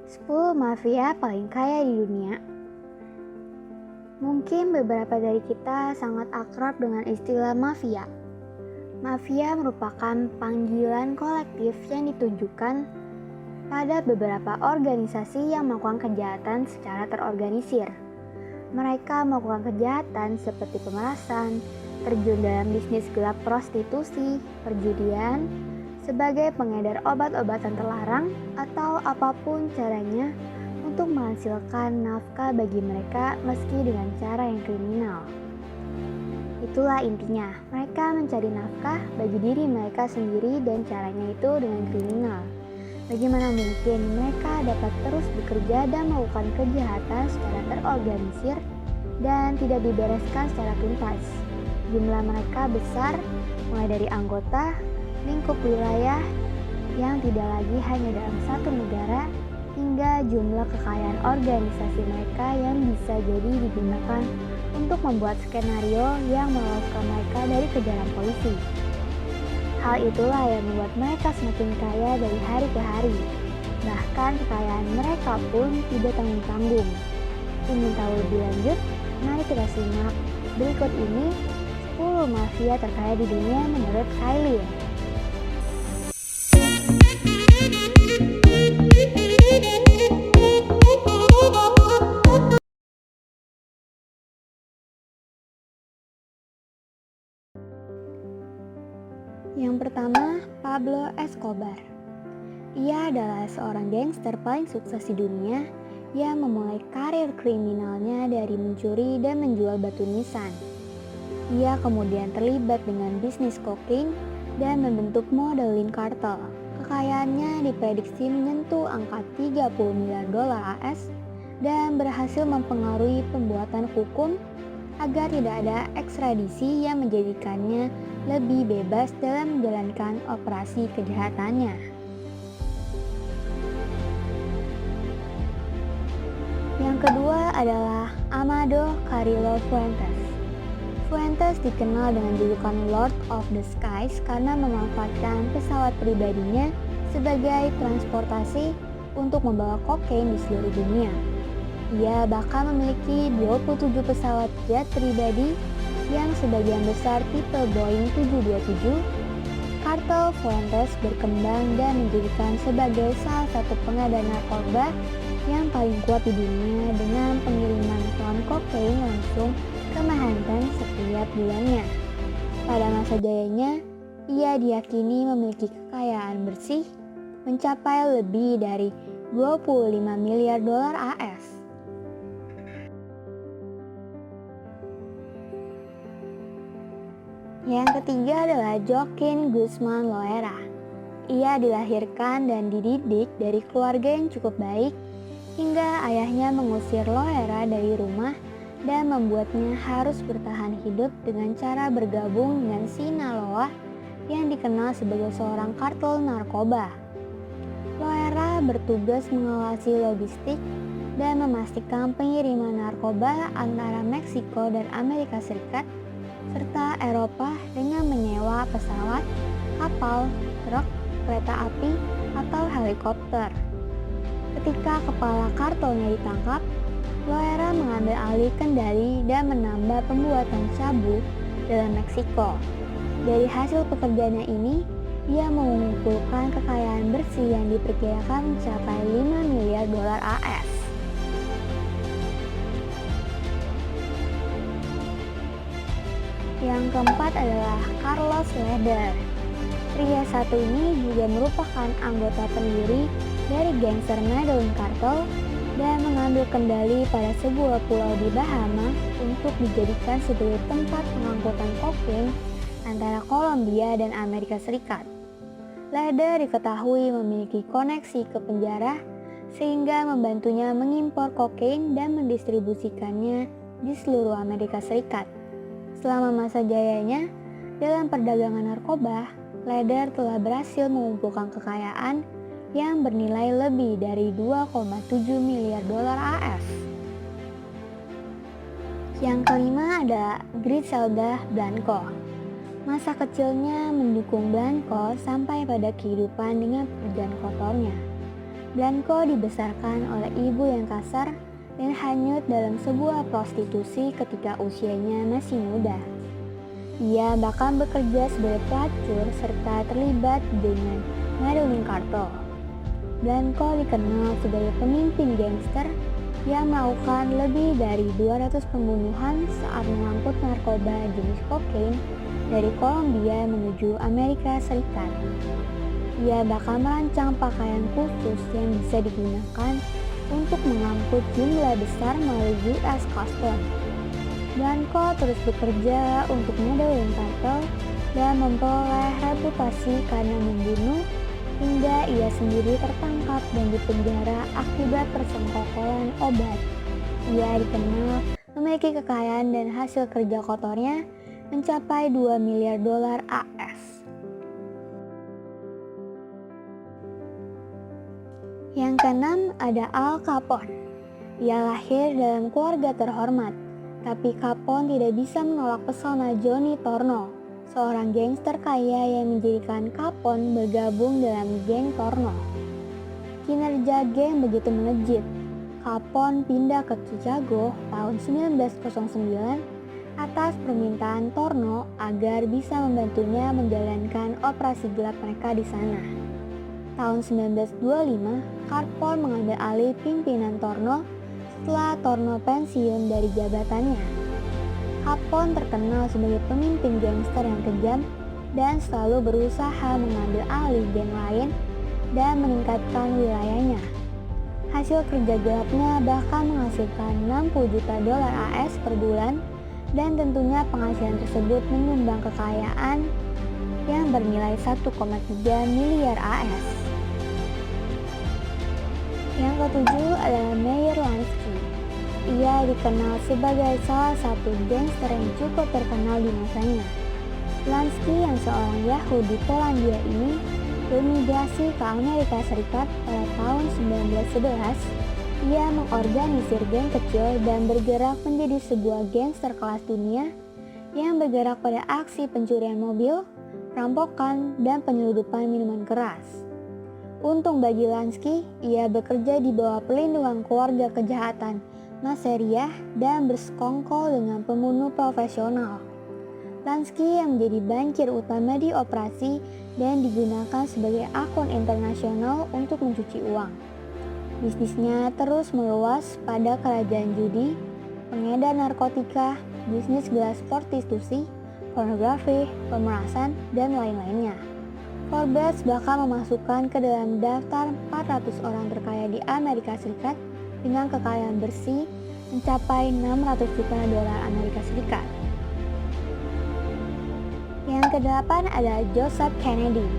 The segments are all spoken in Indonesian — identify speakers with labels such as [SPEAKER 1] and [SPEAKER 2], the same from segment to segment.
[SPEAKER 1] 10 mafia paling kaya di dunia. Mungkin beberapa dari kita sangat akrab dengan istilah mafia. Mafia merupakan panggilan kolektif yang ditunjukkan pada beberapa organisasi yang melakukan kejahatan secara terorganisir. Mereka melakukan kejahatan seperti pemerasan, terjun dalam bisnis gelap prostitusi, perjudian, sebagai pengedar obat-obatan terlarang, atau apapun caranya untuk menghasilkan nafkah bagi mereka meski dengan cara yang kriminal. Itulah intinya, mereka mencari nafkah bagi diri mereka sendiri dan caranya itu dengan kriminal. Bagaimana mungkin mereka dapat terus bekerja dan melakukan kejahatan secara terorganisir dan tidak dibereskan secara tuntas? Jumlah mereka besar, mulai dari anggota, lingkup wilayah yang tidak lagi hanya dalam satu negara, hingga jumlah kekayaan organisasi mereka yang bisa jadi digunakan untuk membuat skenario yang meloloskan mereka dari kejaran polisi. Hal itulah yang membuat mereka semakin kaya dari hari ke hari. Bahkan kekayaan mereka pun tidak tanggung-tanggung. Ingin tahu lebih lanjut? Mari kita simak berikut ini 10 mafia terkaya di dunia menurut Kylie. Yang pertama, Pablo Escobar. Ia adalah seorang gangster paling sukses di dunia yang memulai karir kriminalnya dari mencuri dan menjual batu nisan. Ia kemudian terlibat dengan bisnis kokain dan membentuk modeling kartel. Kekayaannya diprediksi menyentuh angka 30 miliar dolar AS dan berhasil mempengaruhi pembuatan hukum agar tidak ada ekstradisi yang menjadikannya lebih bebas dalam menjalankan operasi kejahatannya. Yang kedua adalah Amado Carrillo Fuentes. Fuentes dikenal dengan julukan Lord of the Skies karena memanfaatkan pesawat pribadinya sebagai transportasi untuk membawa kokain di seluruh dunia. Ia bahkan memiliki 27 pesawat jet pribadi yang sebagian besar tipe Boeing 727. Kartel Fuentes berkembang dan menjadikan sebagai salah satu pengedar narkoba yang paling kuat di dunia dengan pengiriman ton kokain langsung ke Manhattan setiap bulannya. Pada masa jayanya, ia diyakini memiliki kekayaan bersih mencapai lebih dari 25 miliar dolar AS. Yang ketiga adalah Joaquin Guzman Loera. Ia dilahirkan dan dididik dari keluarga yang cukup baik hingga ayahnya mengusir Loera dari rumah dan membuatnya harus bertahan hidup dengan cara bergabung dengan Sinaloa yang dikenal sebagai seorang kartel narkoba. Loera bertugas mengawasi logistik dan memastikan pengiriman narkoba antara Meksiko dan Amerika Serikat serta Eropa dengan menyewa pesawat, kapal, truk, kereta api, atau helikopter. Ketika kepala kartelnya ditangkap, Loera mengambil alih kendali dan menambah pembuatan sabu dalam Meksiko. Dari hasil pekerjaannya ini, ia mengumpulkan kekayaan bersih yang diperkirakan mencapai 5 miliar dolar AS. Yang keempat adalah Carlos Leder. Pria satu ini juga merupakan anggota pendiri dari gangster Medellin Cartel dan mengambil kendali pada sebuah pulau di Bahama untuk dijadikan sebagai tempat pengangkutan kokain antara Kolombia dan Amerika Serikat. Leder diketahui memiliki koneksi ke penjara sehingga membantunya mengimpor kokain dan mendistribusikannya di seluruh Amerika Serikat. Selama masa jayanya dalam perdagangan narkoba, Leder telah berhasil mengumpulkan kekayaan yang bernilai lebih dari 2,7 miliar dolar AS. Yang kelima ada Griselda Blanco. Masa kecilnya mendukung Blanco sampai pada kehidupan dengan pekerjaan kotornya. Blanco dibesarkan oleh ibu yang kasar dan hanyut dalam sebuah prostitusi ketika usianya masih muda. Ia bahkan bekerja sebagai pelacur serta terlibat dengan Madeline Cartel. Blanco dikenal sebagai pemimpin gangster yang melakukan lebih dari 200 pembunuhan saat mengangkut narkoba jenis kokain dari Kolombia menuju Amerika Serikat. Ia bahkan merancang pakaian khusus yang bisa digunakan untuk mengangkut jumlah besar melalui US Customs. Blanco terus bekerja untuk Madeline Cartel dan memperoleh reputasi karena membunuh hingga ia sendiri tertangkap dan dipenjara akibat persekongkolan obat. Ia dikenal memiliki kekayaan dan hasil kerja kotornya mencapai 2 miliar dolar AS. Yang keenam ada Al Capone. Ia lahir dalam keluarga terhormat, tapi Capone tidak bisa menolak pesona Johnny Torno, seorang gangster kaya yang menjadikan Capone bergabung dalam geng Torno. Kinerja geng begitu melejit. Capone pindah ke Chicago tahun 1909 atas permintaan Torno agar bisa membantunya menjalankan operasi gelap mereka di sana. Tahun 1925, Capone mengambil alih pimpinan Torno setelah Torno pensiun dari jabatannya. Capone terkenal sebagai pemimpin gangster yang kejam dan selalu berusaha mengambil alih geng lain dan meningkatkan wilayahnya. Hasil kerja gelapnya bahkan menghasilkan 60 juta dolar AS per bulan, dan tentunya penghasilan tersebut menyumbang kekayaan yang bernilai 1,3 miliar AS. Yang ketujuh adalah Meyer Lansky. Ia dikenal sebagai salah satu gangster yang cukup terkenal di masanya. Lansky yang seorang Yahudi Polandia ini bermigrasi ke Amerika Serikat pada tahun 1911. Ia mengorganisir geng kecil dan bergerak menjadi sebuah gangster kelas dunia yang bergerak pada aksi pencurian mobil, perampokan, dan penyeludupan minuman keras. Untung bagi Lansky, ia bekerja di bawah perlindungan keluarga kejahatan Maseriah dan bersekongkol dengan pembunuh profesional. Lansky yang menjadi bankir utama di operasi dan digunakan sebagai akun internasional untuk mencuci uang. Bisnisnya terus meluas pada kerajaan judi, pengedar narkotika, bisnis gelas prostitusi, pornografi, pemerasan, dan lain-lainnya. Forbes bahkan memasukkan ke dalam daftar 400 orang terkaya di Amerika Serikat dengan kekayaan bersih mencapai 600 juta dolar Amerika Serikat. Yang kedelapan adalah Joseph Kennedy.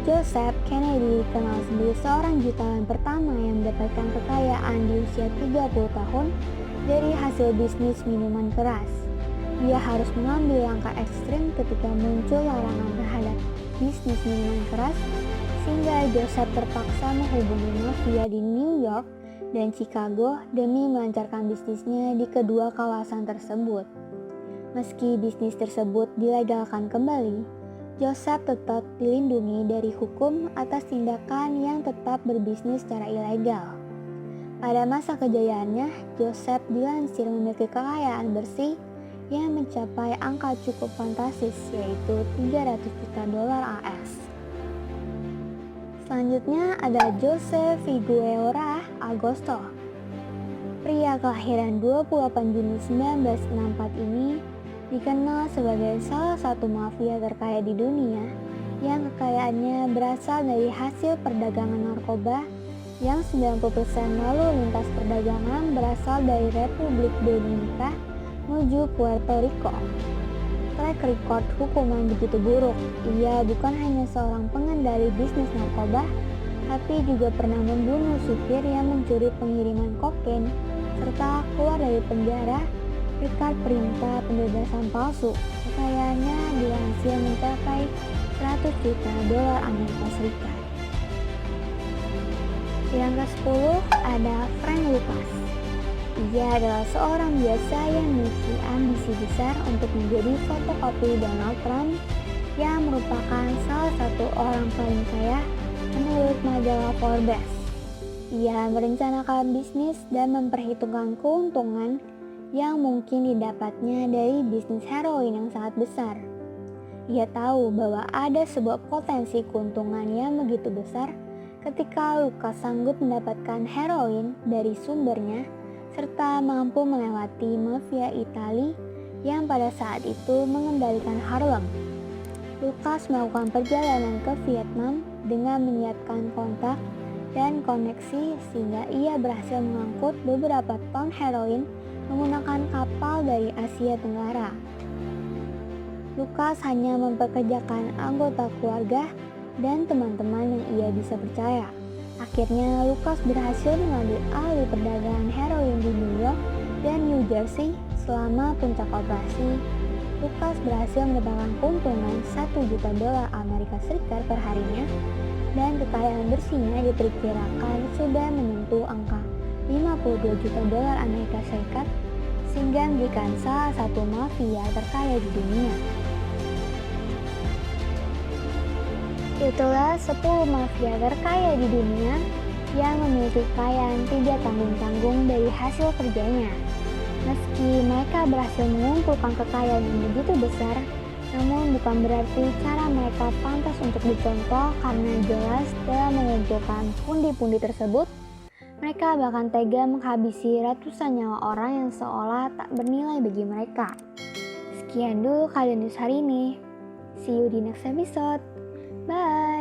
[SPEAKER 1] Joseph Kennedy dikenal sebagai seorang jutawan pertama yang mendapatkan kekayaan di usia 30 tahun dari hasil bisnis minuman keras. Dia harus mengambil langkah ekstrim ketika muncul larangan terhadap bisnis minuman keras, sehingga Joseph terpaksa menghubungi mafia di New York dan Chicago demi melancarkan bisnisnya di kedua kawasan tersebut. Meski bisnis tersebut dilegalkan kembali, Joseph tetap dilindungi dari hukum atas tindakan yang tetap berbisnis secara ilegal. Pada masa kejayaannya, Joseph dilansir memiliki kekayaan bersih yang mencapai angka cukup fantastis, yaitu 300 juta dolar AS. Selanjutnya ada Jose Figueroa Agosto. Pria kelahiran 28 Juni 1964 ini dikenal sebagai salah satu mafia terkaya di dunia yang kekayaannya berasal dari hasil perdagangan narkoba yang 90% lalu lintas perdagangan berasal dari Republik Dominika menuju Puerto Rico. Track record hukuman begitu buruk. Ia bukan hanya seorang pengendali bisnis narkoba, tapi juga pernah membunuh supir yang mencuri pengiriman kokain, serta keluar dari penjara berkat perintah pembebasan palsu. Kekayaannya dilansir mencapai 100 juta dolar Amerika Serikat. Yang ke-10 ada Frank Lucas. Ia adalah seorang biasa yang memiliki ambisi besar untuk menjadi fotokopi Donald Trump yang merupakan salah satu orang paling kaya menurut majalah Forbes. Ia merencanakan bisnis dan memperhitungkan keuntungan yang mungkin didapatnya dari bisnis heroin yang sangat besar. Ia tahu bahwa ada sebuah potensi keuntungan yang begitu besar ketika Lucas sanggup mendapatkan heroin dari sumbernya serta mampu melewati mafia Italia yang pada saat itu mengendalikan Harlem. Lucas melakukan perjalanan ke Vietnam dengan menyiapkan kontak dan koneksi sehingga ia berhasil mengangkut beberapa ton heroin menggunakan kapal dari Asia Tenggara. Lucas hanya mempekerjakan anggota keluarga dan teman-teman yang ia bisa percaya. Akhirnya Lucas berhasil mengambil alih perdagangan heroin di New York dan New Jersey. Selama puncak operasi, Lucas berhasil mendapatkan keuntungan $1 juta Amerika Serikat per harinya dan kekayaan bersihnya diperkirakan sudah menyentuh angka $52 juta Amerika Serikat sehingga menjadikan salah satu mafia terkaya di dunia. Itulah 10 mafia terkaya di dunia yang memiliki kekayaan tidak tanggung-tanggung dari hasil kerjanya. Meski mereka berhasil mengumpulkan kekayaan yang begitu besar, namun bukan berarti cara mereka pantas untuk dicontoh karena jelas dalam mengumpulkan pundi-pundi tersebut, mereka bahkan tega menghabisi ratusan nyawa orang yang seolah tak bernilai bagi mereka. Sekian dulu kalian news hari ini. See you di next episode. Bye!